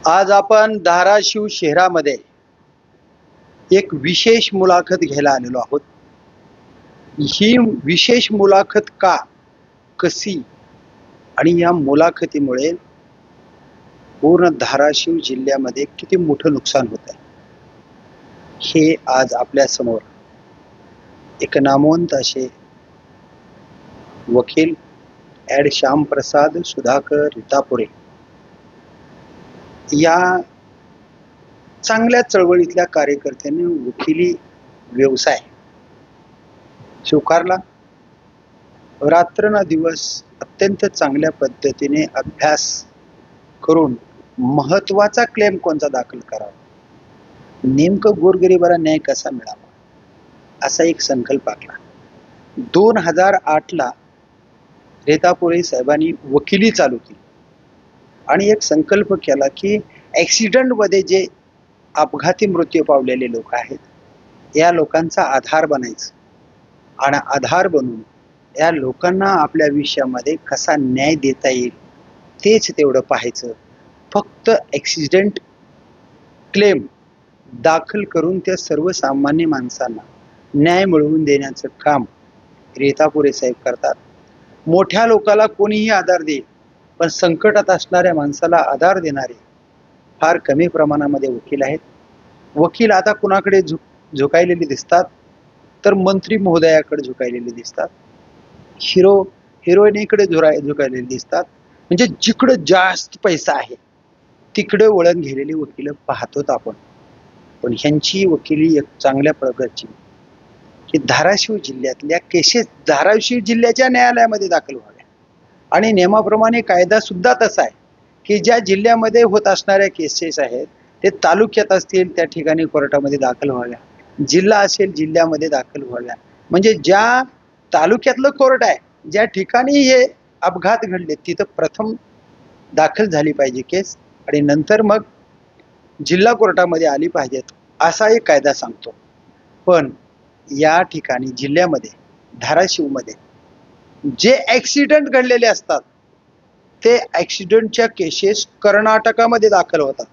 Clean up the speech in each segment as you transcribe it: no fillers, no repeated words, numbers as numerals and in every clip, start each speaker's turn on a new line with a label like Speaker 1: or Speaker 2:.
Speaker 1: आज आपण धाराशिव शहरामध्ये एक विशेष मुलाखत घ्यायला आलेलो आहोत। ही विशेष मुलाखत का, कशी आणि या मुलाखतीमुळे पूर्ण धाराशिव जिल्ह्यामध्ये किती मोठं नुकसान होत आहे हे आज आपल्या समोर एक नामवंत असे वकील ॲड श्यामप्रसाद सुधाकर रितापुरे या चांगल्या चळवळीतल्या कार्यकर्त्यांनी वकिली व्यवसाय स्वीकारला। रात्रंदिवस अत्यंत चांगल्या पद्धतीने अभ्यास करून महत्वाचा क्लेम कोणता दाखल करावा, नेमकं गोरगरिबाला न्याय कसा मिळावा असा एक संकल्प आखला। 2008 ला रितापुरे साहेबांनी वकिली चालू केली आणि एक संकल्प केला की ॲक्सिडेंट मध्ये जे अपघाती मृत्यू पावलेले लोक आहेत या लोकांचा आधार बनायचं आणि आधार बनून या लोकांना आपल्या विषयामध्ये कसा न्याय देता येईल तेच तेवढं पाहायचं। फक्त ॲक्सिडेंट क्लेम दाखल करून त्या सर्वसामान्य माणसांना न्याय मिळवून देण्याचं काम रितापुरे साहेब करतात। मोठ्या लोकाला कोणीही आधार देईल पण संकटात असणाऱ्या माणसाला आधार देणारे फार कमी प्रमाणामध्ये वकील आहेत। वकील आता कुणाकडे झुकायलेले दिसतात तर मंत्री महोदयाकडे झुकायलेले दिसतात, हिरोईनीकडे झुकायलेले दिसतात। म्हणजे जिकडे जास्त पैसा आहे तिकडे वळण घेलेली वकील पाहतोत आपण। पण ह्यांची वकिली एक चांगल्या प्रकारची की धाराशिव जिल्ह्यातल्या केसेस धाराशिव जिल्ह्याच्या न्यायालयामध्ये दाखल व्हाव्या आणि नियमाप्रमाणे कायदा सुद्धा तसा आहे की ज्या जिल्ह्यामध्ये होत असणाऱ्या केसेस आहेत ते तालुक्यात असतील त्या ठिकाणी कोर्टामध्ये दाखल व्हाव्या, जिल्हा असेल जिल्ह्यामध्ये दाखल व्हाव्या। म्हणजे ज्या तालुक्यातलं कोर्ट आहे ज्या ठिकाणी हे अपघात घडले तिथं प्रथम दाखल झाली पाहिजे केस आणि नंतर मग जिल्हा कोर्टामध्ये आली पाहिजेत असा एक कायदा सांगतो। पण या ठिकाणी जिल्ह्यामध्ये धाराशिवमध्ये जे ॲक्सिडेंट घडलेले असतात ते ॲक्सिडेंटच्या केसेस कर्नाटकामध्ये दाखल होतात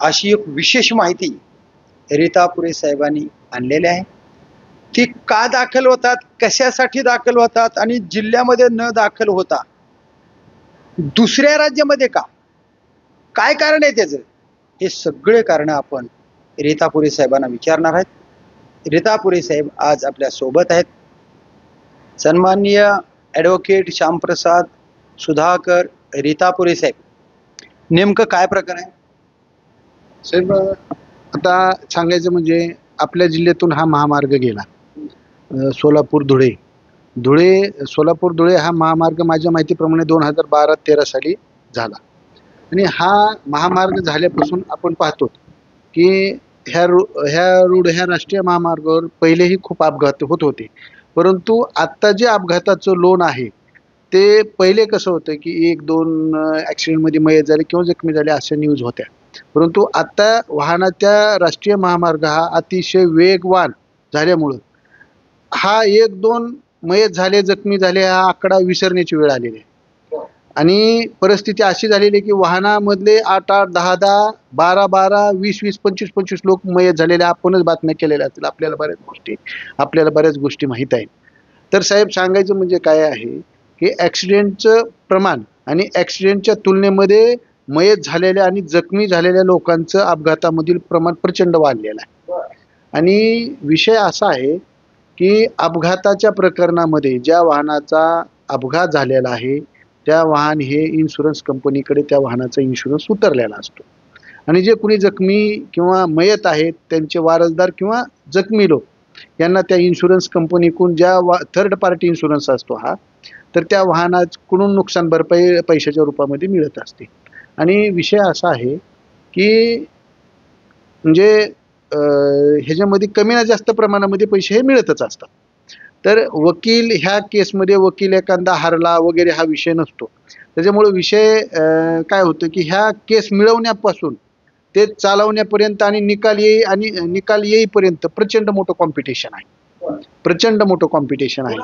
Speaker 1: अशी एक विशेष माहिती रितापुरे साहेबांनी आणलेली आहे। ती का दाखल होतात, कशासाठी दाखल होतात आणि जिल्ह्यामध्ये न दाखल होता दुसऱ्या राज्यामध्ये का, काय कारण आहे त्याचं, हे सगळे कारण आपण रितापुरे साहेबांना विचारणार आहेत। रितापुरे साहेब आज आपल्या सोबत आहेत। सन्माननीय ॲडव्होकेट श्यामप्रसाद सुधाकर रितापुरे साहेब, नेमकं काय प्रकार आहे
Speaker 2: साहेब? आता सांगायचं म्हणजे आपल्या जिल्ह्यातून हा महामार्ग गेला सोलापूर धुळे हा महामार्ग माझ्या माहितीप्रमाणे 2012-13 साली झाला आणि हा महामार्ग झाल्यापासून आपण पाहतो की ह्या राष्ट्रीय महामार्गावर पहिलेही खूप अपघात होत होते, परंतु आता जे अपघाताचं लोन आहे ते पहिले कसं होतं की 1-2 ॲक्सिडेंटमध्ये मयत झाले किंवा जखमी झाले अशा न्यूज होत्या, परंतु आता वाहनाच्या राष्ट्रीय महामार्ग हा अतिशय वेगवान झाल्यामुळं हा 1-2 मयत झाले जखमी झाले हा आकडा विसरण्याची वेळ आलेली आहे आणि परिस्थिती अशी झालेली आहे की वाहनामधले 8-8, 10-10, 12-12, 20-20, 25-25 लोक मयत झालेले आपणच बातम्या केलेल्या असतील, आपल्याला बऱ्याच गोष्टी माहीत आहेत। तर साहेब सांगायचं म्हणजे काय आहे की ॲक्सिडेंटचं प्रमाण आणि ॲक्सिडेंटच्या तुलनेमध्ये मयत झालेल्या आणि जखमी झालेल्या लोकांचं अपघातामधील प्रमाण प्रचंड वाढलेलं आहे आणि विषय असा आहे की अपघाताच्या प्रकरणामध्ये ज्या वाहनाचा अपघात झालेला आहे त्या वाहन हे इन्शुरन्स कंपनीकडे त्या वाहनाचा इन्शुरन्स उतरलेला असतो आणि जे कुणी जखमी किंवा मयत आहेत त्यांचे वारसदार किंवा जखमी लोक यांना त्या इन्शुरन्स कंपनीकडून ज्या थर्ड पार्टी इन्शुरन्स असतो हा तर त्या वाहनाकडून नुकसान भरपाई पैशाच्या रूपामध्ये मिळत असते। आणि विषय असा आहे की म्हणजे ह्याच्यामध्ये कमी ना जास्त प्रमाणामध्ये पैसे हे मिळतच असतात, तर वकील ह्या केसमध्ये वकील एखादा हारला वगैरे हा विषय नसतो. त्याच्यामुळे विषय काय होतं की ह्या केस मिळवण्यापासून ते चालवण्यापर्यंत आणि निकाल येईपर्यंत प्रचंड मोठं कॉम्पिटिशन आहे. प्रचंड मोठं कॉम्पिटिशन आहे.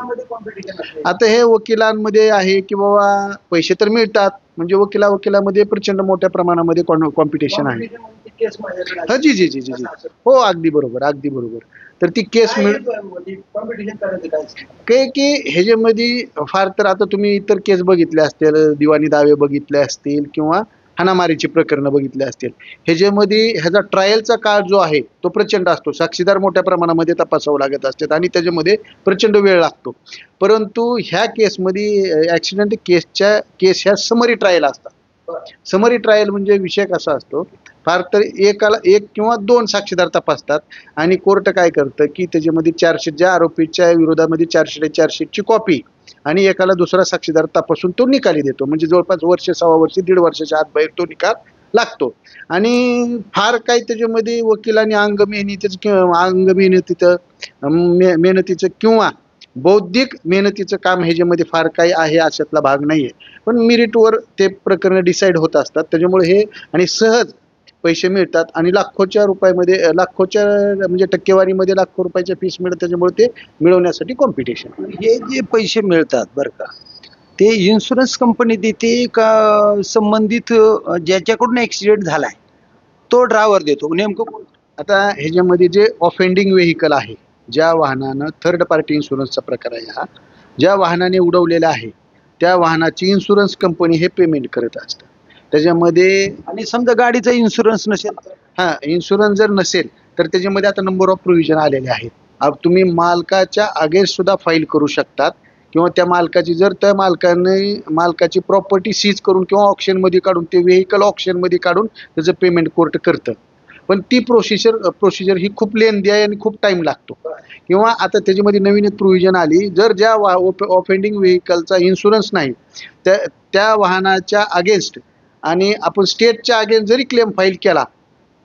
Speaker 2: आता हे वकिलांमध्ये आहे की बाबा पैसे तर मिळतात, म्हणजे वकिलामध्ये प्रचंड मोठ्या प्रमाणामध्ये कॉम्पिटिशन आहे. हा, जी जी जी जी जी हो, अगदी बरोबर, अगदी बरोबर. तर ती केस काय की ह्याच्यामध्ये फार तर आता तुम्ही इतर केस बघितल्या असतील, दिवाणी दावे बघितले असतील किंवा हाणामारीची प्रकरणं बघितली असतील. ह्याच्यामध्ये ह्याचा ट्रायलचा काळ जो आहे तो प्रचंड असतो. साक्षीदार मोठ्या प्रमाणामध्ये तपासावं लागत असतात आणि त्याच्यामध्ये प्रचंड वेळ लागतो. परंतु ह्या केसमध्ये ऍक्सिडेंट केस ह्या समरी ट्रायल असतात. समरी ट्रायल म्हणजे विषय कसा असतो, फार तर एक किंवा दोन साक्षीदार तपासतात आणि कोर्ट काय करतं की त्याच्यामध्ये चार्जशीट, ज्या आरोपीच्या विरोधामध्ये चार्जशीटची कॉपी आणि एकाला दुसरा साक्षीदार तपासून तो निकाली देतो. म्हणजे जवळपास वर्ष, सव्वा वर्ष, 1.5 वर्षाच्या आत बाहेर तो निकाल लागतो. आणि फार काही त्याच्यामध्ये वकिलांनी मेहनतीचं किंवा बौद्धिक मेहनतीचं काम ह्याच्यामध्ये फार काही आहे अशातला भाग नाहीये. पण मेरिटवर ते प्रकरण डिसाईड होत असतात. त्याच्यामुळे हे आणि सहज पैसे मिळतात आणि लाखोच्या म्हणजे टक्केवारीमध्ये लाखो रुपयाच्या फीस मिळतात. त्याच्यामुळे ते मिळवण्यासाठी कॉम्पिटिशन.
Speaker 1: हे जे पैसे मिळतात बरं का, ते इन्शुरन्स कंपनी देते का संबंधित ज्याच्याकडून ऍक्सिडेंट झालाय तो ड्रायव्हर देतो, नेमकं कोण?
Speaker 2: आता ह्याच्यामध्ये जे ऑफेंडिंग व्हेकल आहे, ज्या वाहनानं थर्ड पार्टी इन्शुरन्सचा प्रकार आहे हा, ज्या वाहनाने उडवलेला आहे त्या वाहनाची इन्शुरन्स कंपनी हे पेमेंट करत असतं. त्याच्यामध्ये
Speaker 1: आणि समजा गाडीचा इन्शुरन्स नसेल तर?
Speaker 2: हा, इन्शुरन्स जर नसेल तर त्याच्यामध्ये आता नंबर ऑफ प्रोव्हिजन आलेले आहेत. तुम्ही मालकाच्या अगेन्स्ट सुद्धा फाईल करू शकतात किंवा त्या मालकाची, जर त्या मालकाची प्रॉपर्टी सीज करून किंवा ऑप्शनमध्ये काढून ते व्हेकल ऑप्शनमध्ये काढून त्याचं पेमेंट कोर्ट करतं. पण ती प्रोसिजर ही खूप लेंदी आहे आणि खूप टाइम लागतो. किंवा आता त्याच्यामध्ये नवीन एक प्रोव्हिजन आली, जर ज्या ऑफेंडिंग व्हेकलचा इन्शुरन्स नाही त्या वाहनाच्या अगेन्स्ट आणि आपण स्टेटच्या अगेन्स्ट जरी क्लेम फाईल केला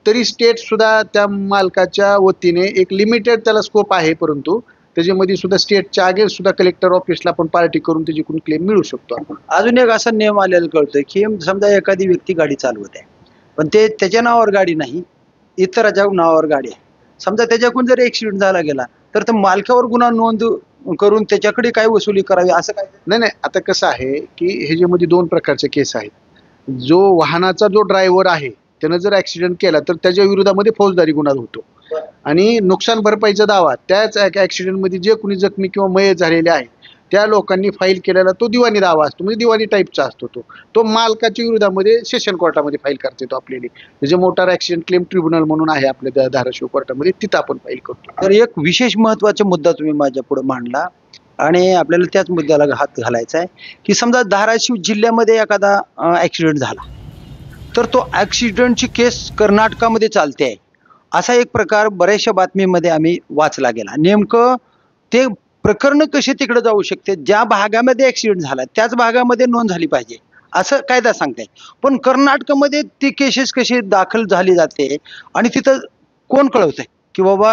Speaker 2: तरी स्टेट सुद्धा त्या मालकाच्या वतीने एक लिमिटेड त्याला स्कोप आहे, परंतु त्याच्यामध्ये सुद्धा स्टेटच्या अगेन्स्ट सुद्धा कलेक्टर ऑफिसला आपण पार्टी करून त्याच्याकडून क्लेम मिळू शकतो आपण.
Speaker 1: अजून एक असा नियम आलेला कळतोय की समजा एखादी व्यक्ती गाडी चालवत आहे पण ते त्याच्या नावावर गाडी नाही, इतराच्या नावावर गाडी आहे. समजा त्याच्याकडून जर ऍक्सिडेंट झाला गेला तर मालकावर गुन्हा नोंद करून त्याच्याकडे काय वसुली करावी असं काय?
Speaker 2: नाही, आता कसं आहे की ह्याच्यामध्ये दोन प्रकारचे केस आहेत. जो वाहनाचा जो ड्रायव्हर आहे त्यानं जर ऍक्सिडेंट केला तर त्याच्या विरोधामध्ये फौजदारी गुन्हा होतो आणि नुकसान भरपाईचा दावा त्याच ऍक्सिडेंटमध्ये जे कोणी जखमी किंवा मयत झालेले आहे त्या लोकांनी फाईल केलेला तो दिवाणी दावा असतो, म्हणजे दिवाणी टाईपचा असतो. तो मालकाच्या विरोधामध्ये सेशन कोर्टामध्ये फाईल करता येतो आपल्याला. म्हणजे मोटार ऍक्सिडेंट क्लेम ट्रिब्युनल म्हणून आहे आपल्या धाराशिव कोर्टामध्ये, तिथं आपण फाईल करतो.
Speaker 1: तर एक विशेष महत्वाचा मुद्दा तुम्ही माझ्या पुढे मांडला आणि आपल्याला त्याच मुद्द्याला हात घालायचा आहे की समजा धाराशिव जिल्ह्यामध्ये एखादा ऍक्सिडेंट झाला तर तो ऍक्सिडेंटची केस कर्नाटकामध्ये चालते आहे असा एक प्रकार बऱ्याचशा बातमीमध्ये आम्ही वाचला गेला. नेमकं ते प्रकरण कसे तिकडे जाऊ शकते, ज्या भागामध्ये ऍक्सिडेंट झाला त्याच भागामध्ये नोंद झाली पाहिजे असं कायदा सांगताय, पण कर्नाटकामध्ये ती केसेस कशी दाखल झाली जाते आणि तिथं कोण कळवतंय की बाबा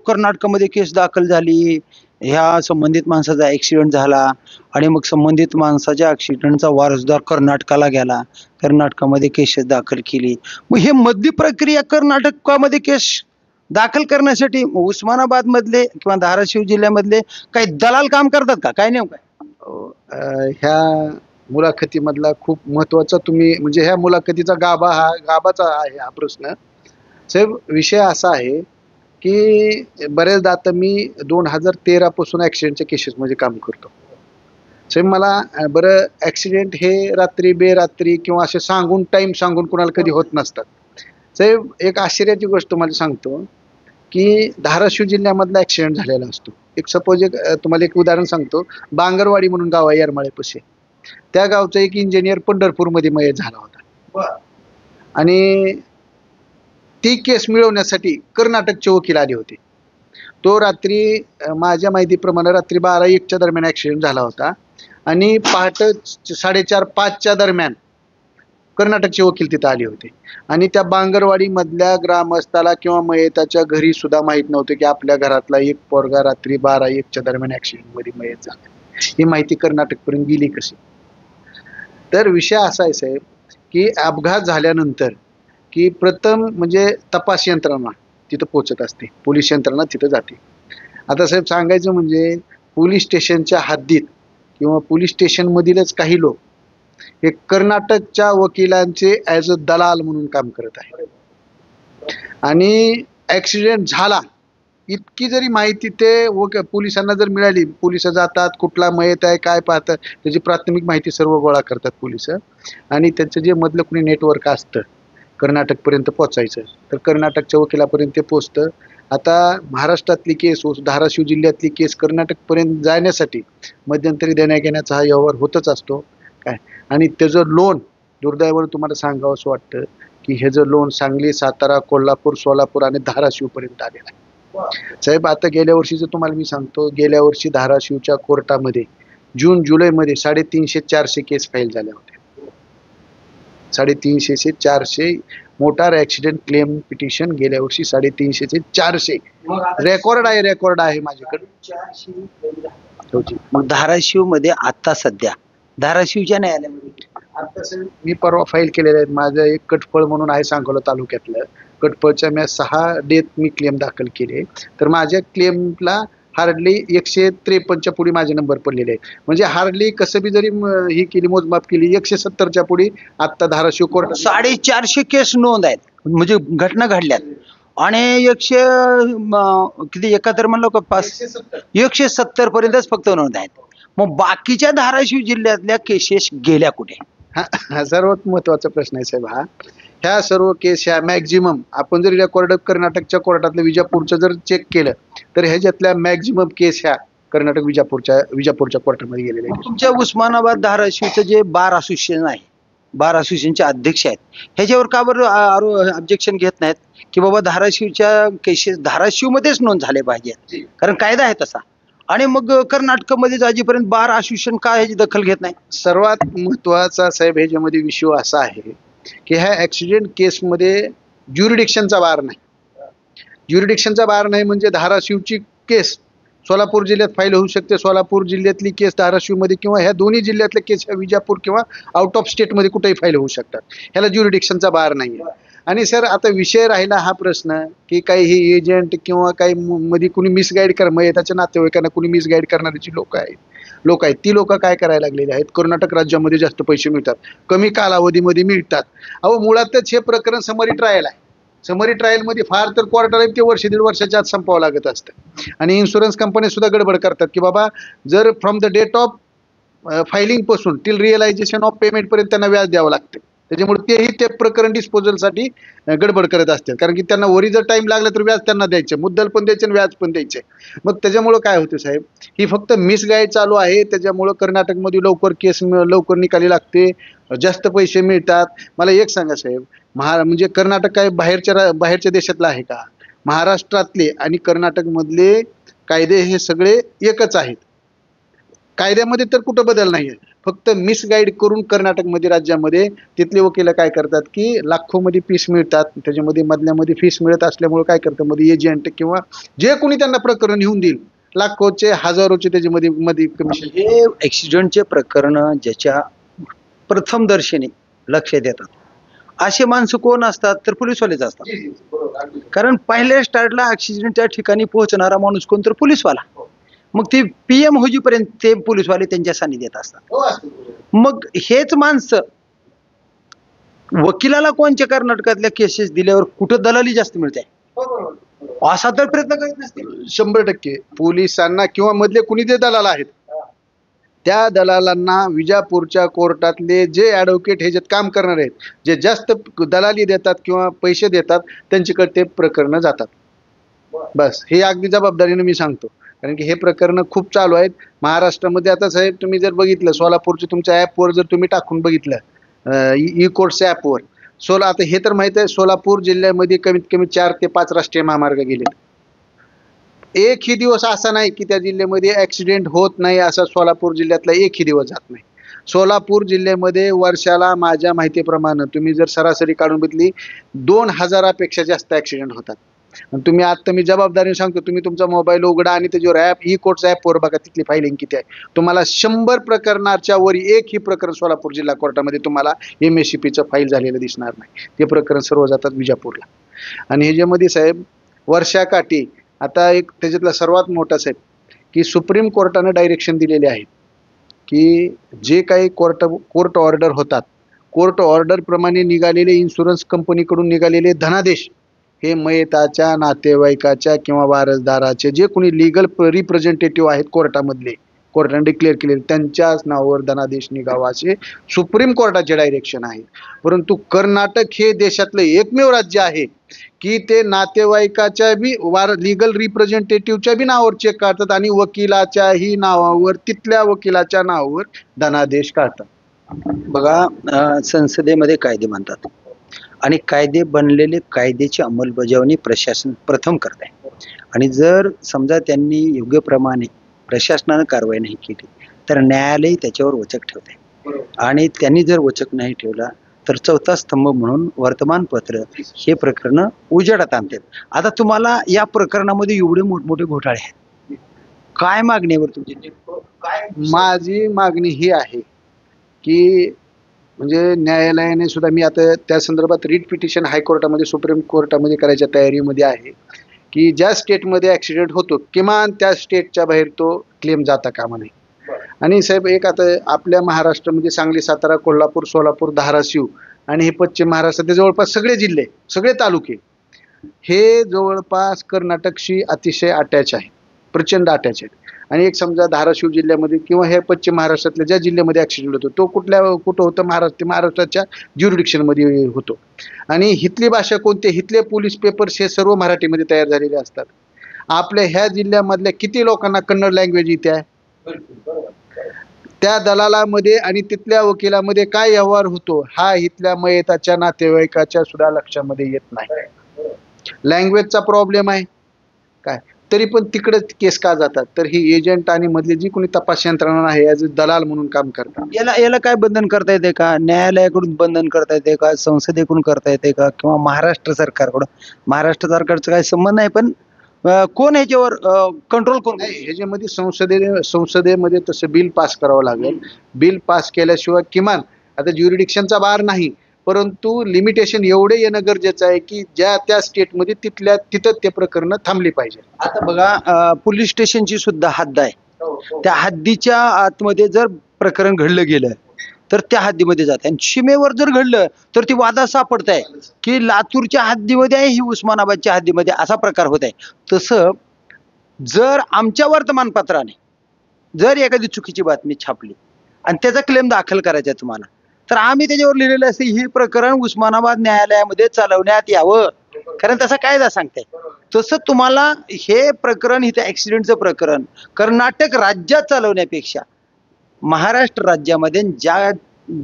Speaker 1: कर्नाटकामध्ये केस दाखल झाली, ह्या संबंधित माणसाचा ऍक्सिडेंट झाला आणि मग संबंधित माणसाच्या ऍक्सिडेंटचा वारसदार कर्नाटकाला गेला, कर्नाटकामध्ये केसेस दाखल केली. मग हे मध्य प्रक्रिया कर्नाटकामध्ये केस दाखल करण्यासाठी उस्मानाबाद मधले किंवा धाराशिव जिल्ह्यामधले काही दलाल काम करतात का, काय नेमकं?
Speaker 2: ह्या मुलाखतीमधला खूप महत्वाचा तुम्ही म्हणजे ह्या मुलाखतीचा गाभाचा आहे हा प्रश्न. साहेब, विषय असा आहे की बरेचदा आता मी 2013 पासून ऍक्सिडेंटच्या केसेसमध्ये काम करतो. साहेब, मला बरं ऍक्सिडेंट हे रात्री बेरात्री किंवा असे टाइम सांगून कुणाला कधी होत नसतात. साहेब, एक आश्चर्याची गोष्ट तुम्हाला सांगतो की धाराशिव जिल्ह्यामधला ऍक्सिडेंट झालेला असतो. एक सपोज तुम्हाला एक उदाहरण सांगतो. बांगरवाडी म्हणून गाव आहे येरमाळेपाशी. त्या गावचा एक इंजिनियर पंढरपूरमध्ये मयत झाला होता आणि ती केस मिळवण्यासाठी कर्नाटकचे वकील आले होते. तो रात्री माझ्या माहितीप्रमाणे रात्री 12-1च्या दरम्यान ऍक्सिडेंट झाला होता आणि पहाटे 4:30-5च्या दरम्यान कर्नाटकचे वकील तिथं आले होते आणि त्या बांगरवाडी मधल्या ग्रामस्थाला किंवा मयताच्या घरी सुद्धा माहित नव्हतं की आपल्या घरातला एक पोरगा रात्री 12-1च्या दरम्यान ऍक्सिडेंट मध्ये मयत झाला. ही माहिती कर्नाटकपर्यंत गेली कशी? तर विषय असा आहे साहेब की अपघात झाल्यानंतर की प्रथम म्हणजे तपास यंत्रणा तिथं पोहोचत असते, पोलीस यंत्रणा तिथं जाते. आता साहेब सांगायचं म्हणजे पोलीस स्टेशनच्या हद्दीत किंवा पोलीस स्टेशन मधीलच काही लोक हे कर्नाटकच्या वकिलांचे ऍज अ दलाल म्हणून काम करत आहेत आणि ऍक्सिडेंट झाला इतकी जरी माहिती ते पोलिसांना जर मिळाली, पोलिस जातात, कुठला मयत आहे काय पाहतात, त्याची प्राथमिक माहिती सर्व गोळा करतात पोलिस आणि त्यांचं जे मधलं कुणी नेटवर्क असतं कर्नाटकपर्यंत पोहोचायचं तर कर्नाटकच्या वकिलापर्यंत ते पोहोचतं. आता महाराष्ट्रातली केस धाराशिव जिल्ह्यातली केस कर्नाटकपर्यंत जाण्यासाठी मध्यंतरी देण्या घेण्याचा हा व्यवहार होतच असतो काय. आणि त्याचं लोन दुर्दैवानं तुम्हाला सांगावं असं वाटतं की हे जर लोन सांगली, सातारा, कोल्हापूर, सोलापूर आणि धाराशिव पर्यंत आलेलं आहे. साहेब आता गेल्या वर्षीचं तुम्हाला मी सांगतो, गेल्या वर्षी धाराशिवच्या कोर्टामध्ये जून-जुलैमध्ये 350-400 केस फाईल झाल्या होत्या. 350 ते 400 मोटार ऍक्सिडेंट क्लेम पिटिशन गेल्या वर्षी 350 ते 400 रेकॉर्ड आहे माझ्याकडे.
Speaker 1: मग धाराशिव मध्ये आता सध्या धाराशिवच्या न्यायालयामध्ये
Speaker 2: आता मी परवा फाईल केलेले आहेत. माझं एक कटफळ म्हणून आहे सांगोला तालुक्यातलं, कटफळच्या मी 6 डेथ मी क्लेम दाखल केले. तर माझ्या क्लेमला हार्डली 153च्या पुढे माझे नंबर पडलेले आहेत. म्हणजे हार्डली कसं बी जरी ही केली मोजमाप केली 170च्या पुढे आता धाराशिव कोर्ट
Speaker 1: 450 केस नोंद आहेत म्हणजे घटना घडल्यात आणि 100 किती 71 म्हणलं का 170 पर्यंतच फक्त नोंद आहेत. मग बाकीच्या धाराशिव जिल्ह्यातल्या केसेस गेल्या कुठे?
Speaker 2: हा सर्वात महत्वाचा प्रश्न आहे साहेब. ह्या सर्व केस ह्या मॅक्झिमम आपण जर रेकॉर्ड कर्नाटकच्या कोर्टातलं विजापूरचं जर चेक केलं तर ह्याच्यातल्या मॅक्झिमम केस ह्या कर्नाटक विजापूरच्या कोर्टामध्ये गेलेल्या आहेत.
Speaker 1: तुमच्या उस्मानाबाद धाराशिवचं जे बार असोसिएशन आहे, बार असोसिएशनचे अध्यक्ष आहेत, ह्याच्यावर का बरं ऑब्जेक्शन घेत नाहीत की बाबा धाराशिवच्या केसेस धाराशिवमध्येच नोंद झाले पाहिजे, कारण कायदा आहे तसा, आणि मग कर्नाटकमध्ये अजीपर्यंत बार असोसिएशन का ह्याची दखल घेत नाही?
Speaker 2: सर्वात महत्वाचा साहेब ह्याच्यामध्ये विषय असा आहे की ह्या ऍक्सिडेंट केसमध्ये ज्युरिडिक्शनचा बार नाही. ज्युरिडिक्शनचा बार नाही म्हणजे धाराशिवची केस सोलापूर जिल्ह्यात फाईल होऊ शकते, सोलापूर जिल्ह्यातली केस धाराशिवमध्ये किंवा ह्या दोन्ही जिल्ह्यातल्या केस ह्या विजापूर किंवा आउट ऑफ स्टेटमध्ये कुठेही फाईल होऊ शकतात. ह्याला ज्युरिडिक्शनचा बार नाही आहे. आणि सर आता विषय राहिला हा प्रश्न की काही हे एजंट किंवा काही मध्ये कुणी मिसगाईड मयताच्या नातेवाईकांना कुणी मिसगाईड करणारी जी लोक आहेत ती लोक काय करायला लागलेली आहेत, कर्नाटक राज्यामध्ये जास्त पैसे मिळतात, कमी कालावधीमध्ये मिळतात. अहो मुळातच हे प्रकरण समरी ट्रायल आहे. समरी ट्रायलमध्ये फार तर कोर्टाला ते 1-1.5 वर्षाच्या आत संपावं लागत असतं. आणि इन्शुरन्स कंपन्या सुद्धा गडबड करतात की बाबा जर from the date of filing पासून टिल रिअलायझेशन ऑफ पेमेंट पर्यंत त्यांना व्याज द्यावं लागतं. त्याच्यामुळे तेही ते प्रकरण डिस्पोजलसाठी गडबड करत असतात, कारण की त्यांना वरी जर टाइम लागला तर व्याज त्यांना द्यायचं, मुद्दल पण द्यायचे आणि व्याज पण द्यायचे. मग त्याच्यामुळं काय होतं साहेब, ही फक्त मिसगाईड चालू आहे. त्याच्यामुळं कर्नाटकमध्ये लवकर केस लवकर निकाली लागते, जास्त पैसे मिळतात. मला एक सांगा साहेब, म्हणजे कर्नाटक काय बाहेरच्या देशातला आहे का? महाराष्ट्रातले आणि कर्नाटकमधले कायदे हे सगळे एकच आहेत. कायद्यामध्ये तर कुठं बदल नाही आहे. फक्त मिसगाईड करून कर्नाटकमध्ये राज्यामध्ये तिथले वकील काय करतात की लाखोमध्ये फीस मिळतात, त्याच्यामध्ये मधल्यामध्ये फीस मिळत असल्यामुळे काय करतात मध्ये एजंट किंवा जे कोणी त्यांना प्रकरण घेऊन देईल लाखोचे हजारोचे त्याच्यामध्ये मध्ये कमिशन.
Speaker 1: हे ऍक्सिडेंटचे प्रकरण ज्याच्या प्रथम दर्शनी लक्ष देतात असे माणसं कोण असतात तर पोलीसवालेच असतात. कारण पहिल्या स्टार्टला ऍक्सिडेंटच्या ठिकाणी पोहोचणारा माणूस कोण तर पोलीसवाला. मग ते PM होईपर्यंत ते पोलीसवाले त्यांच्या सानिध्यात असतात. मग हेच माणसं वकिलाला कोणच्या कर्नाटकातल्या केसेस दिल्यावर कुठं दलाली जास्त मिळते असा तर प्रयत्न करत नसतील.
Speaker 2: 100% पोलिसांना किंवा मधले कुणी जे दलाल आहेत त्या दलालांना विजापूरच्या कोर्टातले जे ॲडव्होकेट हे जे काम करणार आहेत, जे जास्त दलाली देतात किंवा पैसे देतात त्यांच्याकडे ते प्रकरणं जातात. बस हे अगदी जबाबदारीने मी सांगतो, कारण की हे प्रकरण खूप चालू आहेत महाराष्ट्रामध्ये. आता साहेब तुम्ही जर बघितलं सोलापूरच्या तुमच्या ॲपवर जर तुम्ही टाकून बघितलं ई कोर्ट्स ॲपवर आता हे तर माहित आहे सोलापूर जिल्ह्यामध्ये कमीत कमी 4 ते 5 राष्ट्रीय महामार्ग गेलेत. एकही दिवस असा नाही की त्या जिल्ह्यामध्ये ऍक्सिडेंट होत नाही असा सोलापूर जिल्ह्यातला एकही दिवस जात नाही. सोलापूर जिल्ह्यामध्ये वर्षाला माझ्या माहितीप्रमाणे तुम्ही जर सरासरी काढून बघितली 2000पेक्षा जास्त ऍक्सिडेंट होतात. आणि तुम्ही आता मी जबाबदारीने सांगतो, तुम्ही तुमचा मोबाईल उघडा आणि त्याच्यावर ई कोर्ट्स ॲपवर बघा, तिथली फायलिंग किती आहे. तुम्हाला 100 प्रकरणाच्या वर एकही प्रकरण सोलापूर जिल्हा कोर्टामध्ये तुम्हाला MSCPचं फाईल झालेलं दिसणार नाही. ते प्रकरण सर्व जातात विजापूरला. आणि ह्याच्यामध्ये साहेब वर्षाकाठी आता एक त्याच्यातला सर्वात मोठा साहेब की सुप्रीम कोर्टानं डायरेक्शन दिलेले आहेत की जे काही कोर्ट ऑर्डर होतात, कोर्ट ऑर्डर प्रमाणे निघालेले इन्शुरन्स कंपनीकडून निघालेले धनादेश हे मयताच्या नातेवाईकाच्या किंवा वारसदाराचे जे कोणी लिगल रिप्रेझेंटेटिव्ह आहेत कोर्टामधले, कोर्टाने डिक्लेअर केलेले त्यांच्याच नावावर धनादेश निघावा असे सुप्रीम कोर्टाचे डायरेक्शन आहे. परंतु कर्नाटक हे देशातलं एकमेव राज्य आहे की ते नातेवाईकाच्या बी लिगल रिप्रेझेंटेटिव्हच्या बी नावावर चेक काढतात आणि वकिलाच्याही नावावर, तिथल्या वकिलाच्या नावावर धनादेश काढतात.
Speaker 1: बघा, संसदेमध्ये कायदे बनतात आणि कायदे बनलेले कायद्याची अंमलबजावणी प्रशासन प्रथम करत आहे. आणि जर समजा त्यांनी योग्य प्रमाणे प्रशासनानं कारवाई नाही केली तर न्यायालय त्याच्यावर वचक ठेवत आहे. आणि त्यांनी जर वचक नाही ठेवला तर चौथा स्तंभ म्हणून वर्तमानपत्र हे प्रकरण उजेडात आणतात. आता तुम्हाला या प्रकरणामध्ये एवढे मोठमोठे घोटाळे आहेत, काय मागणीवर तुमची काय?
Speaker 2: माझी मागणी ही आहे की म्हणजे न्यायालयाने सुद्धा, मी आता त्या संदर्भात रीट पिटिशन हायकोर्टामध्ये सुप्रीम कोर्टामध्ये करायच्या तयारीमध्ये आहे की ज्या स्टेटमध्ये ॲक्सिडेंट होतो किमान त्या स्टेटच्या बाहेर तो क्लेम जाता कामा नये. आणि साहेब एक आता आपल्या महाराष्ट्रामध्ये सांगली, सातारा, कोल्हापूर, सोलापूर, धाराशिव आणि हे पश्चिम महाराष्ट्राचे जवळपास सगळे जिल्हे, सगळे तालुके हे जवळपास कर्नाटकशी अतिशय अटॅच आहे, प्रचंड अटॅच आहेत. आणि एक समजा धाराशिव जिल्ह्यामध्ये किंवा हे पश्चिम महाराष्ट्रातल्या ज्या जिल्ह्यामध्ये ॲक्सिडेंट होतो तो कुठं होतं, महाराष्ट्राच्या ज्युरिडिक्शनमध्ये होतो. आणि हिथली भाषा कोणती, हिथले पोलीस पेपर्स हे सर्व मराठीमध्ये तयार झालेले असतात. आपल्या ह्या जिल्ह्यामधल्या किती लोकांना कन्नड लँग्वेज येते आहे? त्या दलालामध्ये आणि तिथल्या वकिलामध्ये काय व्यवहार होतो हा इथल्या मयताच्या नातेवाईकाच्या सुद्धा लक्षामध्ये येत नाही. लँग्वेजचा प्रॉब्लेम आहे काय, तरी पण तिकडे केस का जातात? तर ही एजंट आणि मधली जी कोणी तपास यंत्रणा आहे ॲज दलाल म्हणून काम करतात.
Speaker 1: याला काय बंधन करता येते का? न्यायालयाकडून बंधन करता येते का? संसदेकडून करता येते का? किंवा महाराष्ट्र सरकारकडून? महाराष्ट्र सरकारचा काही संबंध नाही, पण कोण ह्याच्यावर कंट्रोल कोण?
Speaker 2: ह्याच्यामध्ये संसदेमध्ये तसं बिल पास करावं लागेल. बिल पास केल्याशिवाय किमान आता ज्युरिडिक्शनचा बार नाही, परंतु लिमिटेशन एवढे येणं गरजेचं आहे की ज्या त्या स्टेटमध्ये तिथं ते प्रकरण थांबली पाहिजे.
Speaker 1: आता बघा, पोलीस स्टेशनची सुद्धा हद्द आहे. त्या हद्दीच्या आतमध्ये जर प्रकरण घडलं गेलं तर त्या हद्दीमध्ये जात, आणि सीमेवर जर घडलं तर ती वादात सापडत आहे की लातूरच्या हद्दीमध्ये आहे, ही उस्मानाबादच्या हद्दीमध्ये, असा प्रकार होत आहे. तसं जर आमच्या वर्तमानपत्राने जर एखादी चुकीची बातमी छापली आणि त्याचा क्लेम दाखल करायचा आहे तुम्हाला, तर आम्ही त्याच्यावर लिहिलेलं असते हे प्रकरण उस्मानाबाद न्यायालयामध्ये चालवण्यात यावं, कारण तसा कायदा सांगताय. तसं तुम्हाला हे प्रकरण, इथे ऍक्सिडेंटचं प्रकरण कर्नाटक राज्यात चालवण्यापेक्षा महाराष्ट्र राज्यामध्ये ज्या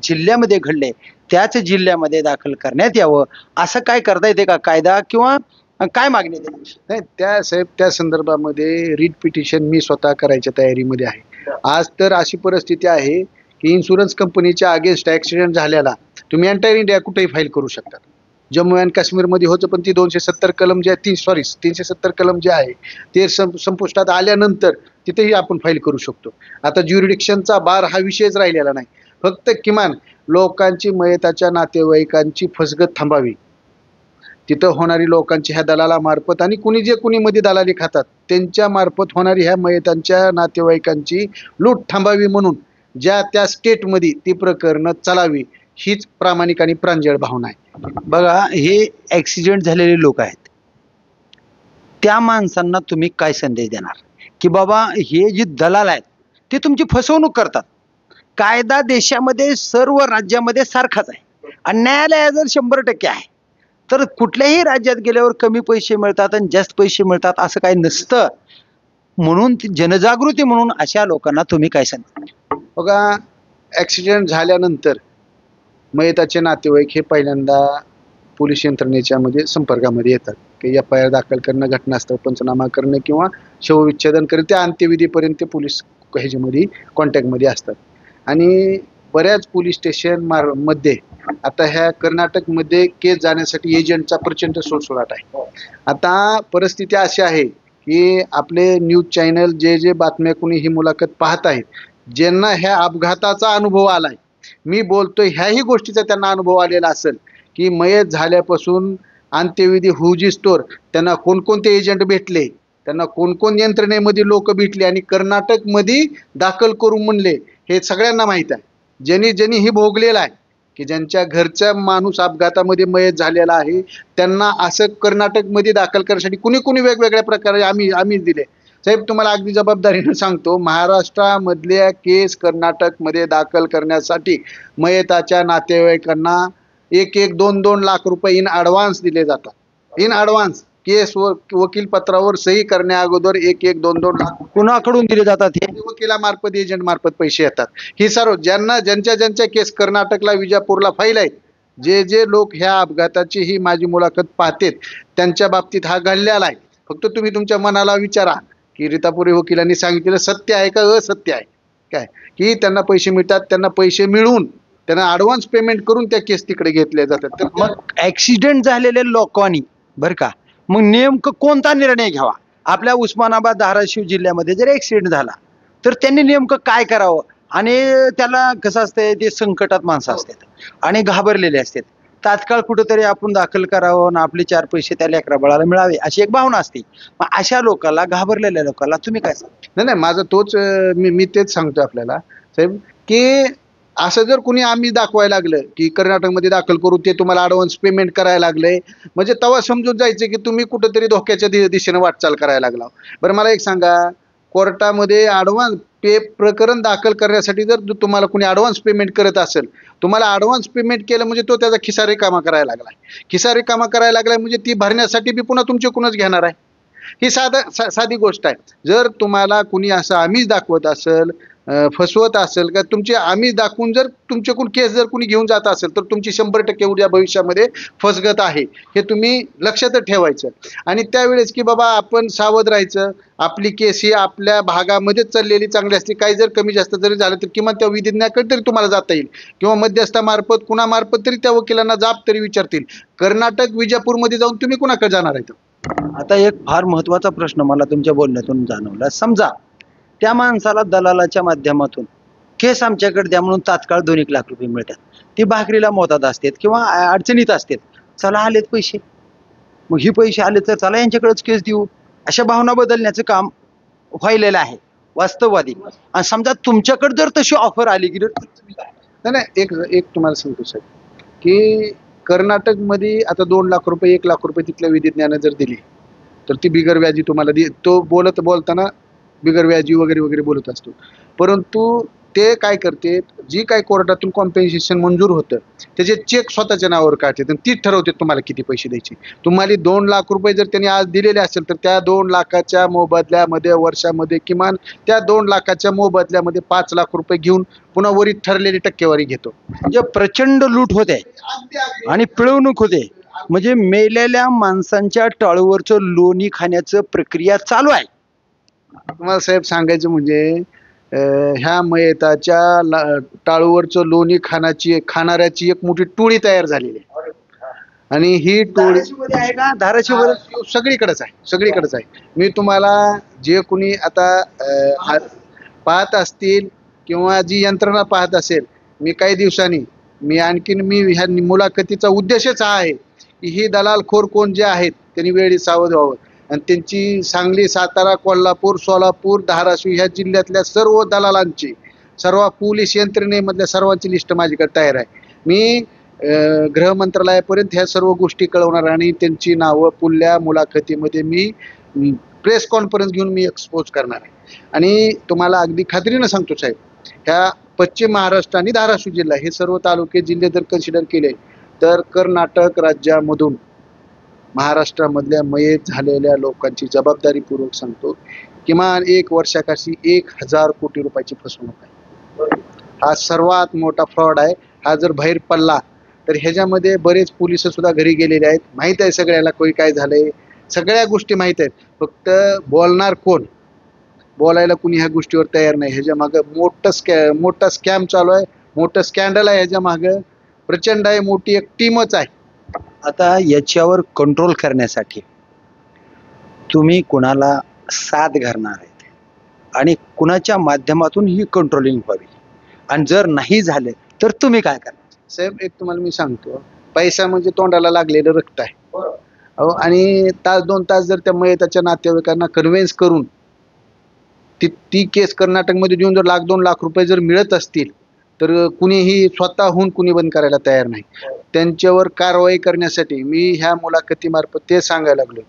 Speaker 1: जिल्ह्यामध्ये घडले त्याच जिल्ह्यामध्ये दाखल करण्यात यावं, असं काय करता येते का? कायदा किंवा काय मागणी
Speaker 2: नाही, त्या साहेब त्या संदर्भामध्ये रीट पिटिशन मी स्वतः करायच्या तयारीमध्ये आहे. आज तर अशी परिस्थिती आहे की इन्शुरन्स कंपनीच्या अगेन्स्ट ॲक्सिडेंट झाल्याला तुम्ही एंटायर इंडिया कुठेही फाईल करू शकता. जम्मू अँड काश्मीरमध्ये होतं, पण ती 270 कलम जे आहे 370 कलम जे आहे ते संपुष्टात आल्यानंतर तिथेही आपण फाईल करू शकतो. आता ज्युरिडिक्शनचा बार हा विषयच राहिलेला नाही. फक्त किमान लोकांची, मयताच्या नातेवाईकांची फसगत थांबावी, तिथं होणारी लोकांची ह्या दलालामार्फत आणि कुणी मध्ये दलाली खातात त्यांच्या मार्फत होणारी ह्या मयतांच्या नातेवाईकांची लूट थांबावी म्हणून ज्या त्या स्टेटमध्ये ती प्रकरणं चालावी, हीच प्रामाणिक आणि प्रांजळ भावना आहे.
Speaker 1: बघा, हे ऍक्सिडेंट झालेले लोक आहेत, त्या माणसांना तुम्ही काय संदेश देणार की बाबा हे जे दलाल आहेत ते तुमची फसवणूक करतात? कायदा देशामध्ये सर्व राज्यामध्ये सारखाच आहे आणि न्यायालय जर 100% आहे तर कुठल्याही राज्यात गेल्यावर कमी पैसे मिळतात आणि जास्त पैसे मिळतात असं काही नसतं. म्हणून जनजागृती म्हणून अशा लोकांना तुम्ही काय सांगता?
Speaker 2: बघा, ॲक्सिडेंट झाल्यानंतर मयताचे नातेवाईक हे पहिल्यांदा पोलीस यंत्रणेच्या संपर्कामध्ये येतात की FIR दाखल करणं, घटनास्थळ पंचनामा करणं किंवा शवविच्छेदन करणं, त्या अंत्यविधीपर्यंत पोलीस ह्याच्यामध्ये कॉन्टॅक्टमध्ये असतात. आणि बऱ्याच पोलीस स्टेशन मध्ये आता ह्या कर्नाटकमध्ये केस जाण्यासाठी एजंटचा प्रचंड सुळसुळाट आहे. आता परिस्थिती अशी आहे की आपले न्यूज चॅनल जे बातम्या कोणी ही मुलाखत पाहत आहेत, ज्यांना ह्या अपघाताचा अनुभव आलाय, मी बोलतोय ह्याही गोष्टीचा त्यांना अनुभव आलेला असेल की मयत झाल्यापासून अंत्यविधी होऊजिस्तोवर त्यांना कोणकोणते एजंट भेटले, त्यांना कोणकोण यंत्रणेमध्ये लोक भेटले आणि कर्नाटकमध्ये दाखल करून म्हणले, हे सगळ्यांना माहीत आहे. ज्यांनी हे भोगलेलं आहे की ज्यांच्या घरचा माणूस अपघातामध्ये मयत झालेला आहे, त्यांना असं कर्नाटकमध्ये दाखल करण्यासाठी कुणी वेगवेगळ्या प्रकारे आम्हीच दिले. साहेब, तुम्हाला अगदी जबाबदारीनं सांगतो, महाराष्ट्रामधल्या केस कर्नाटकमध्ये दाखल करण्यासाठी मयताच्या नातेवाईकांना 1-2 लाख रुपये इन ॲडव्हान्स दिले जातात. इन ॲडव्हान्स केस वकील पत्रावर सही करण्या अगोदर 1-2 लाख
Speaker 1: कुणाकडून दिले जातात? हे
Speaker 2: वकिलामार्फत, एजंट मार्फत पैसे येतात. ही सर्व ज्यांच्या केस कर्नाटकला, विजापूरला फाईल आहेत, जे लोक ह्या अपघाताची ही माझी मुलाखत पाहतेत, त्यांच्या बाबतीत हा घडलेला आहे. फक्त तुम्ही तुमच्या मनाला विचारा की रीतापुरी वकिलांनी सांगितलेलं सत्य आहे का असत्य आहे काय, की त्यांना पैसे मिळतात, त्यांना पैसे मिळवून त्यांना ॲडव्हान्स पेमेंट करून त्या केस तिकडे घेतल्या जातात. तर
Speaker 1: मग ऍक्सिडेंट झालेल्या लोकांनी बरं का, मग नेमकं कोणता निर्णय घ्यावा? आपल्या उस्मानाबाद, धाराशिव जिल्ह्यामध्ये जर ऍक्सिडेंट झाला तर त्यांनी नेमकं काय करावं? आणि त्याला कसं असतंय, ते संकटात माणसं असतात आणि घाबरलेले असतात. तात्काळ कुठेतरी आपण दाखल करावं आणि आपले 4 पैसे त्या लेकरा बाळाला मिळावे अशी एक भावना असते. मग अशा लोकांना, घाबरलेल्या लोकांना तुम्ही काय सांगता?
Speaker 2: नाही, माझा तोच मी तेच सांगतो आपल्याला साहेब, की असं जर कुणी आम्ही दाखवायला लागलं की कर्नाटकमध्ये दाखल करू, ते तुम्हाला ॲडव्हान्स पेमेंट करायला लागले, म्हणजे तेव्हा समजून जायचं की तुम्ही कुठंतरी धोक्याच्या दिशेने वाटचाल करायला लागला. बरं, मला एक सांगा, कोर्टामध्ये ॲडव्हान्स प्रकरण दाखल करण्यासाठी जर तुम्हाला कोणी ॲडव्हान्स पेमेंट करत असेल, तुम्हाला ॲडव्हान्स पेमेंट केलं म्हणजे तो त्याचा खिसा रिकामा करायला लागलाय. खिसा रिकामा करायला लागलाय म्हणजे ती भरण्यासाठी बी पुन्हा तुमच्याकडूनच घेणार आहे. ही साधी गोष्ट आहे. जर तुम्हाला कुणी असं आमिष दाखवत असेल, फसवत असेल, का तुमची आमिष दाखवून जर तुमच्याकडून केस जर कुणी घेऊन जात असेल, तर तुमची 100% उद्या भविष्यामध्ये फसगत आहे, हे तुम्ही लक्षातच ठेवायचं. आणि त्यावेळेस की बाबा आपण सावध राहायचं. आपली केस ही आपल्या भागामध्येच चाललेली चांगली असते. काही जर कमी जास्त जरी झालं तर किमान त्या विधिज्ञाकडे तरी तुम्हाला जाता येईल, किंवा मध्यस्थामार्फत कुणामार्फत तरी त्या वकिलांना जाब तरी विचारतील. कर्नाटक, विजापूरमध्ये जाऊन तुम्ही कुणाकडे जाणार आहे?
Speaker 1: आता एक फार महत्वाचा प्रश्न मला तुमच्या बोलण्यातून जाणवला. समजा त्या माणसाला दलालाच्या माध्यमातून केस आमच्याकडे द्या म्हणून तात्काळ 2-1 लाख रुपये मिळतात. ती भाकरीला मोतात असतात किंवा अडचणीत असतात. चला आलेत पैसे, मग ही पैसे आले तर चला यांच्याकडेच केस देऊ, अशा भावना बदलण्याचं काम व्हायलेलं आहे वास्तववादी. आणि समजा तुमच्याकडे जर तशी ऑफर आली की
Speaker 2: नाही, एक तुम्हाला सांगतो साहेब, की कर्नाटकमध्ये आता 2 लाख रुपये, 1 लाख रुपये तिथल्या विधिज्ञानं जर दिली तर ती बिगर व्याजी तुम्हाला तो बोलताना बिगर व्याजी वगैरे बोलत असतो. परंतु ते काय करते, जी काय कोर्टातून कॉम्पेन्सेशन मंजूर होतं त्याचे चेक स्वतःच्या नावावर काढतात आणि तीच ठरवते तुम्हाला किती पैसे द्यायचे. तुम्हाला 2 लाख रुपये जर त्यांनी आज दिलेले असेल तर त्या 2 लाखाच्या मोबदल्यामध्ये वर्षामध्ये किमान त्या 2 लाखाच्या मोबदल्यामध्ये 5 लाख रुपये घेऊन पुन्हा वरील ठरलेली टक्केवारी घेतो.
Speaker 1: म्हणजे प्रचंड लूट होते आणि पिळवणूक होते. म्हणजे मेलेल्या माणसांच्या टाळूवरचं लोणी खाण्याचं प्रक्रिया चालू आहे.
Speaker 2: तुम्हाला साहेब सांगायचं म्हणजे ह्या मयताच्या टाळूवरचं लोणी खाणाऱ्याची एक मोठी टोळी तयार झालेली आहे. आणि ही टोळी
Speaker 1: आहे का धाराशिव?
Speaker 2: सगळीकडेच आहे. मी तुम्हाला जे कोणी आता पाहत असतील किंवा जी यंत्रणा पाहत असेल, मी काही दिवसांनी मी ह्या मुलाखतीचा उद्देशच हा आहे की ही दलालखोर कोण जे आहेत त्यांनी वेळी सावध व्हावं आणि त्यांची सांगली, सातारा, कोल्हापूर, सोलापूर, धाराशिव ह्या जिल्ह्यातल्या सर्व दलालांची, सर्व पोलीस यंत्रणेमधल्या सर्वांची लिस्ट माझ्याकडे तयार आहे. मी गृह मंत्रालयापर्यंत ह्या सर्व गोष्टी कळवणार आणि त्यांची नावं पुढल्या मुलाखतीमध्ये मी प्रेस कॉन्फरन्स घेऊन मी एक्सपोज करणार आहे. आणि तुम्हाला अगदी खात्रीनं सांगतो साहेब, ह्या पश्चिम महाराष्ट्र आणि धाराशिव जिल्हा हे सर्व तालुके जिल्हे जर कन्सिडर केले तर कर्नाटक राज्यामधून महाराष्ट्रामधल्या मयत झालेल्या लोकांची जबाबदारीपूर्वक सांगतो, किमान 1 वर्षाकाशी 1000 कोटी रुपयाची फसवणूक आहे. हा सर्वात मोठा फ्रॉड आहे. हा जर बाहेर पडला तर ह्याच्यामध्ये बरेच पोलिस सुद्धा घरी गेलेले आहेत. माहीत आहे सगळ्याला कोणी काय झालंय, सगळ्या गोष्टी माहीत आहेत. फक्त बोलणार कोण, बोलायला कुणी ह्या गोष्टीवर तयार नाही. ह्याच्या मागं मोठा स्कॅम चालू आहे. मोठं स्कॅन्डल आहे ह्याच्या मागं, प्रचंड आहे, मोठी एक टीमच आहे.
Speaker 1: आता याच्यावर कंट्रोल करण्यासाठी तुम्ही कुणाला साथ घालणार आहेत आणि कुणाच्या माध्यमातून ही कंट्रोलिंग व्हावी, आणि जर नाही झाले तर तुम्ही काय करणार?
Speaker 2: साहेब, एक तुम्हाला मी सांगतो, पैसा म्हणजे तोंडाला लागलेलं रक्त आहे. अहो, आणि तास 2 तास जर त्या मयताच्या नातेवाईकांना कन्व्हिन्स करून ती केस कर्नाटकमध्ये देऊन जर 1,00,000-2 लाख रुपये जर मिळत असतील, तर कुणीही स्वतःहून कुणी बंद करायला तयार नाही. त्यांच्यावर कारवाई करण्यासाठी मी ह्या मुलाखतीमार्फत ते सांगायला लागलो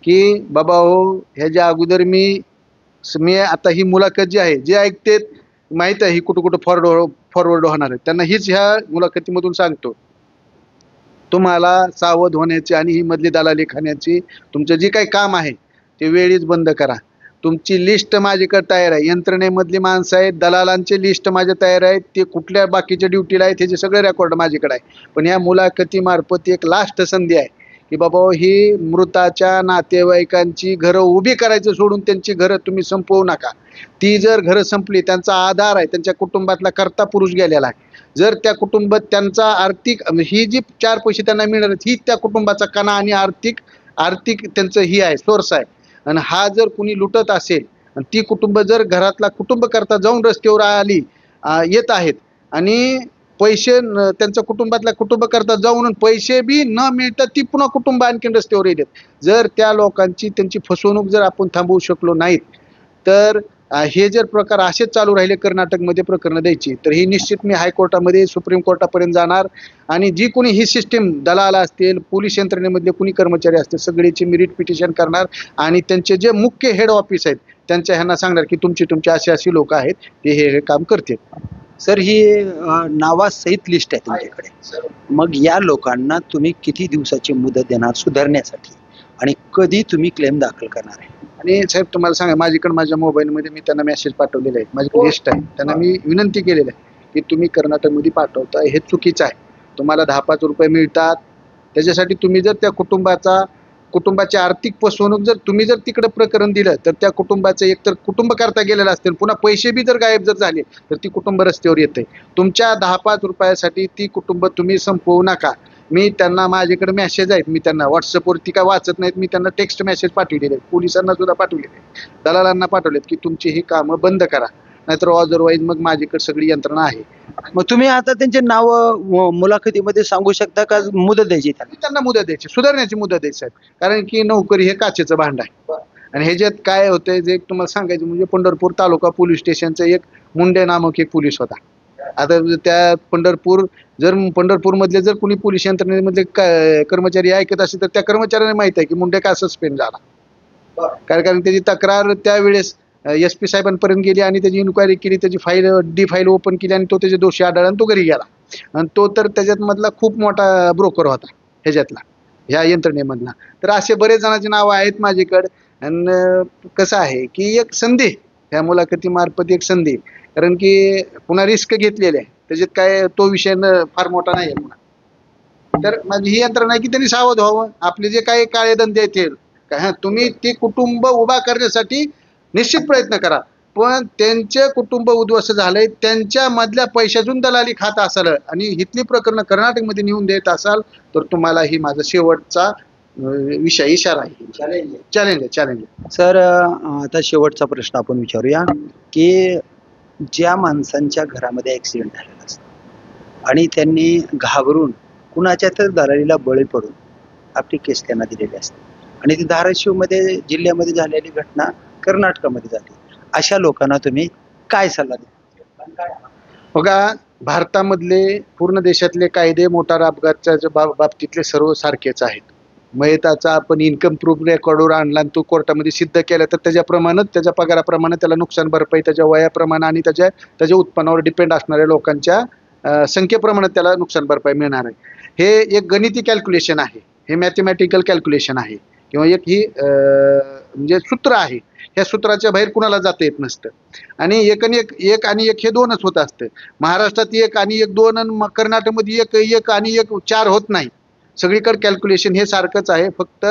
Speaker 2: की बाबा हो, ह्याच्या अगोदर मी आता ही मुलाखत जी आहे, जे ऐकते माहित आहे ही कुठं कुठं फॉरवर्ड होणार आहे, त्यांना हीच ह्या मुलाखतीमधून सांगतो, तुम्हाला सावध होण्याची आणि ही मधली दलाली खाण्याची तुमचं जे काही काम आहे ते वेळीच बंद करा. तुमची लिस्ट माझ्याकडे तयार आहे, यंत्रणेमधली माणसं आहेत, दलालांची लिस्ट माझ्या तयार आहेत, ते कुठल्या बाकीच्या ड्युटीला आहेत ह्याचे सगळे रेकॉर्ड माझ्याकडे आहे. पण या मुलाखतीमार्फत एक लास्ट संधी आहे की बाबा ही मृताच्या नातेवाईकांची घरं उभी करायचं सोडून त्यांची घरं तुम्ही संपवू नका. ती जर घरं संपली, त्यांचा आधार आहे, त्यांच्या कुटुंबातला कर्ता पुरुष गेलेला आहे, जर त्या कुटुंबात त्यांचा आर्थिक ही जी 4 पैसे त्यांना मिळणार ही त्या कुटुंबाचा कणा आणि आर्थिक त्यांचं ही आहे, सोर्स आहे, आणि हा जर कुणी लुटत असेल आणि ती कुटुंब जर घरातला कुटुंब करता जाऊन रस्त्यावर येत आहेत आणि पैसे त्यांच्या कुटुंबातल्या कुटुंब करता जाऊन पैसे बी न मिळता ती पुन्हा कुटुंब आणखीन रस्त्यावर येतात, जर त्या लोकांची त्यांची फसवणूक जर आपण थांबवू शकलो नाहीत, तर हे जर प्रकार असेच चालू राहिले कर्नाटकमध्ये प्रकरणं द्यायची, तर ही निश्चित मी हायकोर्टामध्ये सुप्रीम कोर्टापर्यंत जाणार आणि जी कोणी ही सिस्टीम दलाल असतील, पोलीस यंत्रणेमधले कुणी कर्मचारी असतील, सगळ्याची मी रिट पिटिशन करणार आणि त्यांचे जे मुख्य हेड ऑफिस आहेत त्यांच्या ह्यांना सांगणार की तुमची अशी लोक आहेत ते हे काम करतील.
Speaker 1: सर, ही नावासहित लिस्ट आहे तुमच्याकडे, मग या लोकांना तुम्ही किती दिवसाची मुदत देणार सुधारण्यासाठी आणि कधी तुम्ही क्लेम दाखल करणार आहे?
Speaker 2: आणि साहेब, तुम्हाला सांगा, माझ्या मोबाईलमध्ये मी त्यांना मेसेज पाठवलेला आहे, माझी लिस्ट आहे, त्यांना मी विनंती केलेली आहे की तुम्ही कर्नाटकमध्ये पाठवता हे चुकीचं आहे, तुम्हाला 10-5 रुपये मिळतात, त्याच्यासाठी तुम्ही जर त्या कुटुंबाची आर्थिक फसवणूक जर तुम्ही जर तिकडे प्रकरण दिलं तर त्या कुटुंबाचं एकतर कुटुंब करता गेलेलं असतील, पुन्हा पैसे बी जर गायब जर झाले तर ती कुटुंब रस्त्यावर येते. तुमच्या 10-5 रुपयासाठी ती कुटुंब तुम्ही संपवू नका. मी त्यांना, माझ्याकडे मेसेज आहेत, मी त्यांना व्हॉट्सअपवरती काय वाचत नाहीत, मी त्यांना टेक्स्ट मेसेज पाठवलेले आहेत, पोलिसांना सुद्धा पाठवलेले, दलालांना पाठवलेत की तुमची ही कामं बंद करा, नाहीतर अदरवाईज मग माझ्याकडे सगळी यंत्रणा आहे.
Speaker 1: मग तुम्ही आता त्यांचे नाव मुलाखतीमध्ये सांगू शकता का? मुदत द्यायची
Speaker 2: त्यांना मुदत द्यायची, सुधारण्याची मुदत द्यायची साहेब, कारण की नोकरी हे काचेचं भांड आहे. आणि ह्याच्यात काय होतंय, जे तुम्हाला सांगायचं म्हणजे पंढरपूर तालुका पोलीस स्टेशनचं एक मुंडे नामक एक पोलीस होता. आता त्या पंढरपूर मधले जर कोणी पोलीस यंत्रणेमधले कर्मचारी ऐकत असेल तर त्या कर्मचाऱ्यांना माहित आहे की मुंडे का सस्पेंड झाला, कारण त्याची तक्रार त्यावेळेस SP साहेबांपर्यंत गेली आणि त्याची इन्क्वायरी केली, त्याची फाईल ओपन केली आणि तो त्याचे दोषी आढळला आणि तो घरी गेला. आणि तो तर त्याच्यात मधला खूप मोठा ब्रोकर होता ह्याच्यातला, ह्या यंत्रणेमधला. तर असे बरेच जणांची नावं आहेत माझ्याकडे. आणि कसं आहे की एक संधी, ह्या मुलाखतीमार्फत एक संधी, कारण की पुन्हा रिस्क घेतलेले आहे, त्याच्यात काय तो विषय फार मोठा नाही आहे पुन्हा. तर माझी ही यंत्रणा आहे की त्यांनी सावध व्हावं, आपले जे काही काळे धंदे येतील काय, तुम्ही ते कुटुंब उभा करण्यासाठी निश्चित प्रयत्न करा, पण त्यांचे कुटुंब उद्ध्वस्त झालंय, त्यांच्या मधल्या पैशातून दलाली खात असाल आणि इथली प्रकरणं कर्नाटकमध्ये नेऊन देत असाल तर तुम्हाला ही माझा शेवटचा इशारा आहे, चॅलेंज.
Speaker 1: सर, आता शेवटचा प्रश्न आपण विचारूया की ज्या माणसांच्या घरामध्ये ऍक्सिडेंट झालेला असतो आणि त्यांनी घाबरून कुणाच्या तर दलालीला बळी पडून आपली केस त्यांना दिलेली असते आणि ती धाराशिवमध्ये जिल्ह्यामध्ये झालेली घटना कर्नाटकामध्ये झाली, अशा लोकांना तुम्ही काय सल्ला द्या?
Speaker 2: बघा, भारतामधले पूर्ण देशातले कायदे मोटार अपघाताच्या बाबतीतले सर्व सारखेच आहेत. मयताचा आपण इन्कम प्रूफ रेकॉर्डवर आणला आणि तो कोर्टामध्ये सिद्ध केला तर त्याच्याप्रमाणे, त्याच्या पगाराप्रमाणे त्याला नुकसान भरपाई त्याच्या वयाप्रमाणे आणि त्याच्या उत्पन्नावर डिपेंड असणाऱ्या लोकांच्या संख्येप्रमाणे त्याला नुकसान भरपाई मिळणार आहे. हे एक गणिती कॅल्क्युलेशन आहे, हे मॅथमॅटिकल कॅल्क्युलेशन आहे किंवा ही म्हणजे सूत्र आहे. ह्या सूत्राच्या बाहेर कुणाला जाता येत नसतं आणि एक आणि एक हे 2च होत असतं. महाराष्ट्रात 1 आणि 1 2 आणि कर्नाटकमध्ये 1 आणि 1 4 होत नाही. सगळीकडे कॅल्क्युलेशन हे सारखंच आहे. फक्त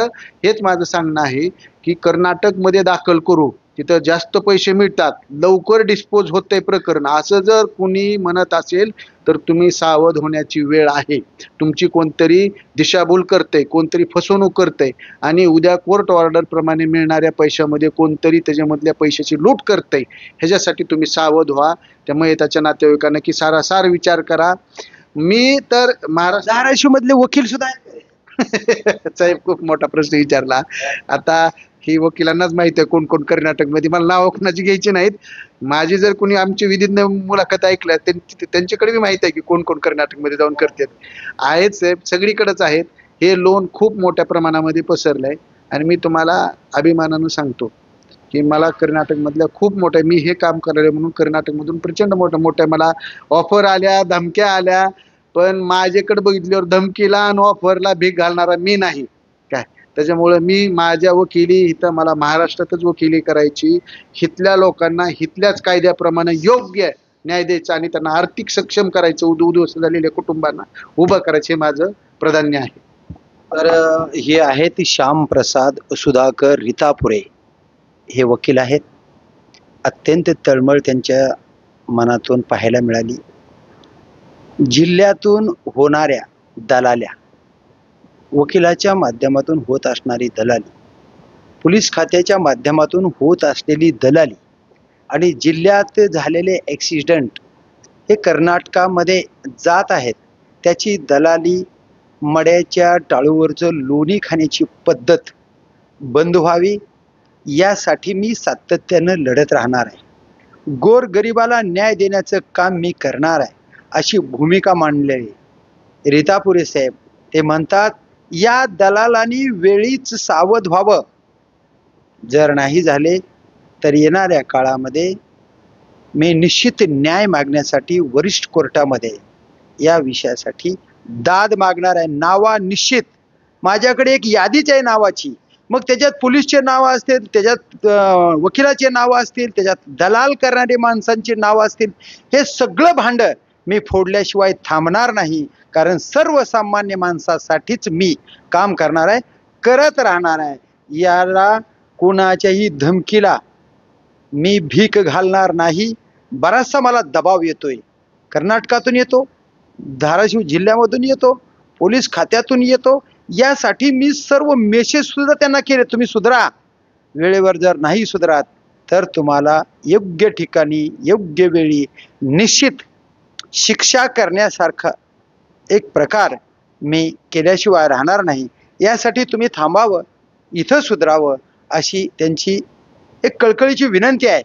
Speaker 2: हेच माझं सांगणं आहे की कर्नाटकमध्ये दाखल करू तिथं जास्त पैसे मिळतात, लवकर डिस्पोज होतंय प्रकरण, असं जर कुणी म्हणत असेल तर तुम्ही सावध होण्याची वेळ आहे. तुमची कोणतरी दिशाभूल करते, कोणतरी फसवणूक करते आणि उद्या कोर्ट ऑर्डर प्रमाणे मिळणाऱ्या पैशामध्ये कोणतरी त्याच्यामधल्या पैशाची लूट करते. ह्याच्यासाठी तुम्ही सावध व्हा. त्यामुळे त्याच्या नातेवाईकांना की सारासार विचार करा. मी तर महाराष्ट्र
Speaker 1: धाराशिव मधले वकील सुद्धा आहेत.
Speaker 2: साहेब खूप मोठा प्रश्न विचारला. आता ही वकिलांनाच माहिती आहे कोण कोण कर्नाटकमध्ये, मला नाव कोणाची घ्यायची नाहीत. माझी जर कोणी आमची विधीज्ञ मुलाखत ऐकल्या त्यांच्याकडे मी माहिती आहे की कोण कोण कर्नाटकमध्ये जाऊन करतात. आहेत साहेब, सगळीकडेच आहेत. हे लोन खूप मोठ्या प्रमाणामध्ये पसरलंय आणि मी तुम्हाला अभिमानानं सांगतो की मला कर्नाटकमधल्या खूप मोठ्या, मी हे काम करणारे म्हणून कर्नाटकमधून प्रचंड मोठ्या मला ऑफर आल्या, धमक्या आल्या, पण माझ्याकडे बघितल्यावर धमकीला आणि ऑफरला भीक घालणारा मी नाही काय. त्याच्यामुळं मी माझ्या वकिली इथं मला महाराष्ट्रातच वकिली करायची, हितल्या लोकांना हितल्याच कायद्याप्रमाणे योग्य न्याय द्यायचा आणि त्यांना आर्थिक सक्षम करायचं, उद्ध्वस्त झालेल्या कुटुंबांना उभं करायचं, हे माझं प्राधान्य आहे.
Speaker 1: तर हे आहेत श्यामप्रसाद सुधाकर रितापुरे, हे वकील आहेत. अत्यंत तळमळ त्यांच्या मनातून पाहायला मिळाली. जिल्ह्यातून होणाऱ्या दलाल्या, वकिलाच्या माध्यमातून होत असणारी दलाली, पोलीस खात्याच्या माध्यमातून होत असलेली दलाली आणि जिल्ह्यात झालेले ॲक्सिडेंट हे कर्नाटकामध्ये जात आहेत, त्याची दलाली, मड्याच्या टाळूवरचं लोणी खाण्याची पद्धत बंद व्हावी यासाठी मी सातत्यानं लढत राहणार आहे. गोरगरिबाला न्याय देण्याचं काम मी करणार आहे, अशी भूमिका मांडलेली रितापुरे साहेब. ते म्हणतात या दलालांनी वेळीच सावध व्हावं. जर नाही झाले तर येणाऱ्या काळामध्ये मी निश्चित न्याय मागण्यासाठी वरिष्ठ कोर्टामध्ये या विषयासाठी दाद मागणार आहे. नावा निश्चित माझ्याकडे एक यादीच आहे नावाची. मग त्याच्यात पोलीसचे नाव असतील, त्याच्यात वकिलाचे नाव असतील, त्याच्यात दलाल करणारे माणसांची नाव असतील. हे सगळं भांड मी फोडल्याशिवाय थांबणार नाही, कारण सर्वसामान्य माणसासाठीच मी काम करणार आहे, करत राहणार आहे. याला कोणाच्याही धमकीला मी भीक घालणार नाही. बराचसा मला दबाव येतोय, कर्नाटकातून येतो, धाराशिव जिल्ह्यामधून येतो, पोलीस खात्यातून येतो. यासाठी मी सर्व मेसेज सुद्धा त्यांना केले, तुम्ही सुधरा. वेळेवर जर नाही सुधरात तर तुम्हाला योग्य ठिकाणी योग्य वेळी निश्चित शिक्षा करण्यासारखा एक प्रकार मी केल्याशिवाय राहणार नाही. यासाठी तुम्ही थांबावं, इथं सुधरावं, अशी त्यांची एक कळकळीची विनंती आहे.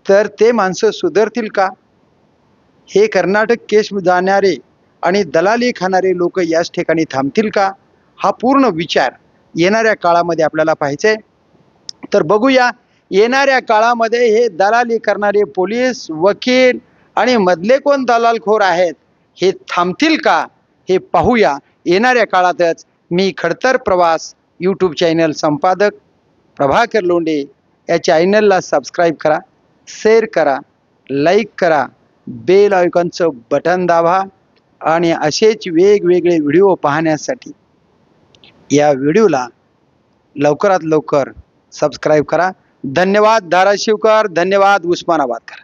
Speaker 1: तर ते माणसं सुधरतील का? हे कर्नाटक केस जाणारे आणि दलाली खाणारे लोक याच ठिकाणी थांबतील का? हा पूर्ण विचार येणाऱ्या काळामध्ये आपल्याला पाहायचा आहे. तर बघूया येणाऱ्या काळामध्ये हे दलाली करणारे पोलीस, वकील आणि मधले कोण दलालखोर आहेत हे थांबतील का, हे पाहूया येणाऱ्या काळातच. मी खडतर प्रवास यूट्यूब चॅनल संपादक प्रभाकर लोंढे या चॅनलला सबस्क्राईब करा, शेअर करा, लाईक करा, बेल आयकॉनचं बटन दाबा आणि असेच वेगवेगळे व्हिडिओ पाहण्यासाठी या व्हिडिओला लवकरात लवकर सबस्क्राईब करा. धन्यवाद धाराशिवकर, धन्यवाद उस्मानाबादकर.